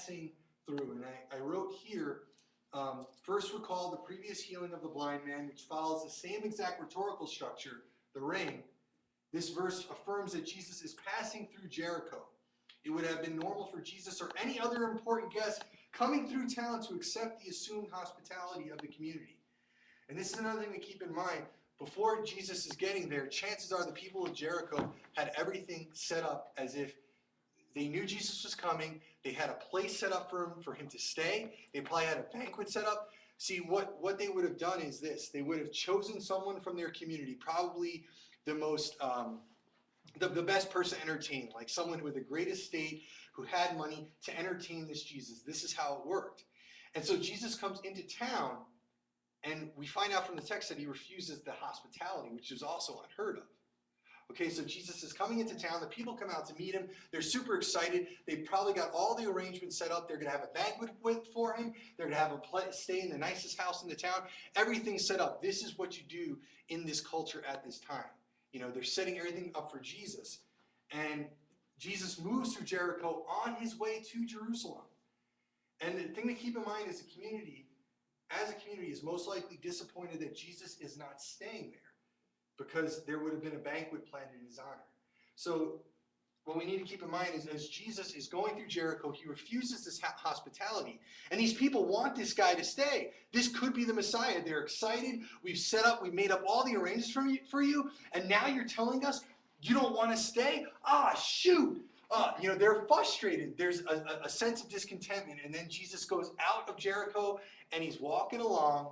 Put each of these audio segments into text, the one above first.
passing through. And I wrote here, first recall the previous healing of the blind man, which follows the same exact rhetorical structure, the ring. This verse affirms that Jesus is passing through Jericho. It would have been normal for Jesus or any other important guest coming through town to accept the assumed hospitality of the community. And this is another thing to keep in mind. Before Jesus is getting there, chances are the people of Jericho had everything set up as if they knew Jesus was coming. They had a place set up for him to stay. They probably had a banquet set up. See, what they would have done is this. They would have chosen someone from their community, probably the most, the best person to entertain, like someone with the great estate who had money to entertain this Jesus. This is how it worked. And so Jesus comes into town, and we find out from the text that he refuses the hospitality, which is also unheard of. Okay, so Jesus is coming into town. The people come out to meet him. They're super excited. They probably got all the arrangements set up. They're going to have a banquet for him. They're going to have a stay in the nicest house in the town. Everything's set up. This is what you do in this culture at this time. You know, they're setting everything up for Jesus. And Jesus moves through Jericho on his way to Jerusalem. And the thing to keep in mind is the community, as a community, is most likely disappointed that Jesus is not staying there, because there would have been a banquet planned in his honor. So what we need to keep in mind is as Jesus is going through Jericho, he refuses this hospitality. And these people want this guy to stay. This could be the Messiah. They're excited. We've set up, we've made up all the arrangements for you, and now you're telling us you don't want to stay? Ah, shoot. You know, they're frustrated. There's a sense of discontentment. And then Jesus goes out of Jericho, and he's walking along,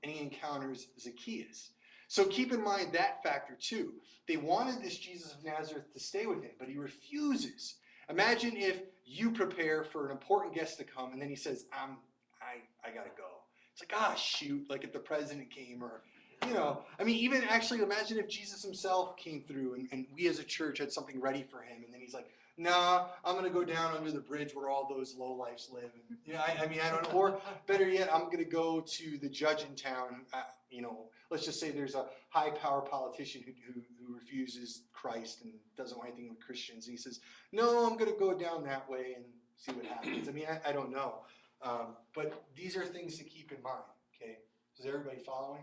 and he encounters Zacchaeus. So keep in mind that factor too. They wanted this Jesus of Nazareth to stay with him, but he refuses. Imagine if you prepare for an important guest to come, and then he says, I gotta go. It's like, ah, shoot, like if the president came, or, you know, I mean, even actually imagine if Jesus himself came through and we as a church had something ready for him, and then he's like, nah, I'm going to go down under the bridge where all those lowlifes live. And, you know, I mean, I don't know. Or better yet, I'm going to go to the judge in town. You know, let's just say there's a high-power politician who refuses Christ and doesn't want anything with Christians. And he says, no, I'm going to go down that way and see what happens. I mean, I don't know. But these are things to keep in mind, okay? Is everybody following?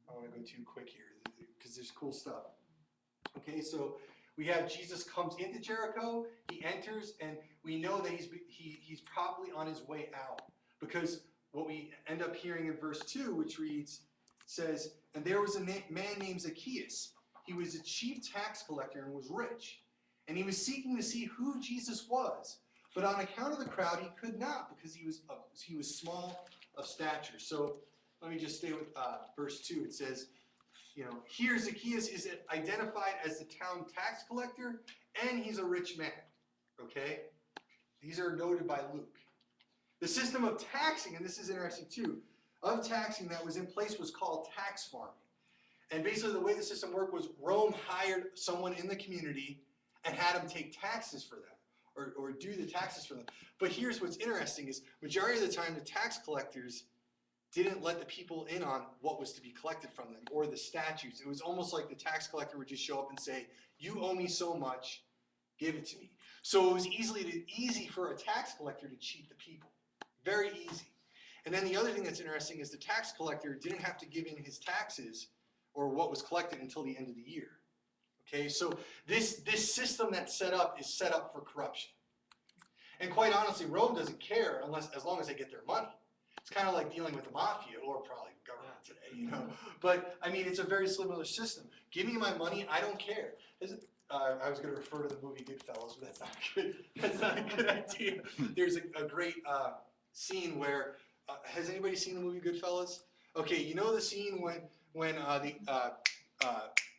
I don't want to go too quick here because there's cool stuff. Okay, so we have Jesus comes into Jericho, he enters, and we know that he's probably on his way out, because what we end up hearing in verse 2, which reads, says, and there was a man named Zacchaeus. He was a chief tax collector and was rich, and he was seeking to see who Jesus was, but on account of the crowd he could not, because he was small of stature. So let me just stay with verse 2. It says, you know, here Zacchaeus is identified as the town tax collector, and he's a rich man, okay? These are noted by Luke. The system of taxing, and this is interesting too, of taxing that was in place was called tax farming. And basically the way the system worked was Rome hired someone in the community and had them take taxes for them, or do the taxes for them. But here's what's interesting is, majority of the time the tax collectors didn't let the people in on what was to be collected from them, or the statutes. It was almost like the tax collector would just show up and say, you owe me so much, give it to me. So it was easy for a tax collector to cheat the people. Very easy. And then the other thing that's interesting is the tax collector didn't have to give in his taxes or what was collected until the end of the year. Okay, so this system that's set up is set up for corruption. And quite honestly, Rome doesn't care as long as they get their money. It's kind of like dealing with the mafia, or probably government today, you know. But, I mean, it's a very similar system. Give me my money, I don't care. I was going to refer to the movie Goodfellas, but that's not good. That's not a good idea. There's a great scene where, has anybody seen the movie Goodfellas? Okay, you know the scene when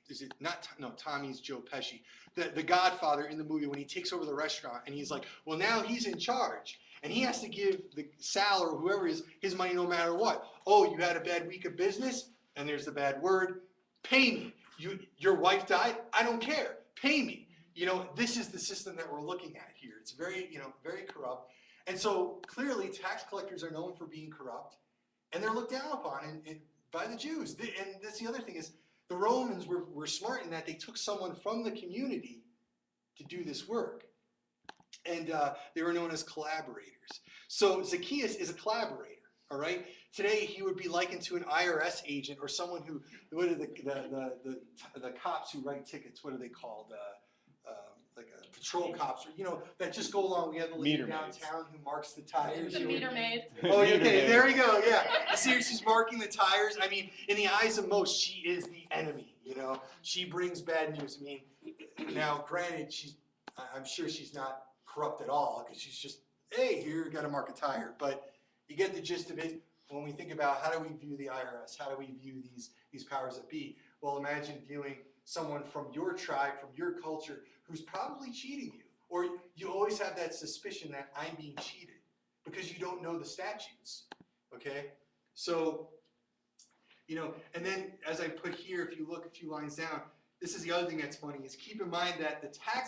is it not, no, Tommy's Joe Pesci, the Godfather in the movie, when he takes over the restaurant, and he's like, well, now he's in charge. And he has to give the Sal or whoever is his money no matter what. Oh, you had a bad week of business, and there's the bad word, pay me. Your wife died, I don't care, pay me. You know, this is the system that we're looking at here. It's very, you know, very corrupt. And so clearly tax collectors are known for being corrupt, and they're looked down upon by the Jews. And that's the other thing is, the Romans were smart in that they took someone from the community to do this work. and they were known as collaborators. So Zacchaeus is a collaborator. All right. Today he would be likened to an IRS agent or someone who. What are the cops who write tickets? What are they called? Like a patrol cops, or that just go along. We have the lady downtown who marks the tires. The meter maid. Oh, okay. There you go. Yeah. You see her, she's marking the tires. I mean, in the eyes of most, she is the enemy. She brings bad news. I mean, now granted, I'm sure she's not corrupt at all because she's just, hey, here, got to mark a tire. But you get the gist of it when we think about how do we view the IRS? How do we view these powers that be? Well, imagine viewing someone from your tribe, from your culture, who's probably cheating you. Or you always have that suspicion that I'm being cheated because you don't know the statutes. Okay? So, and then as I put here, if you look a few lines down, this is the other thing that's funny, is keep in mind that the tax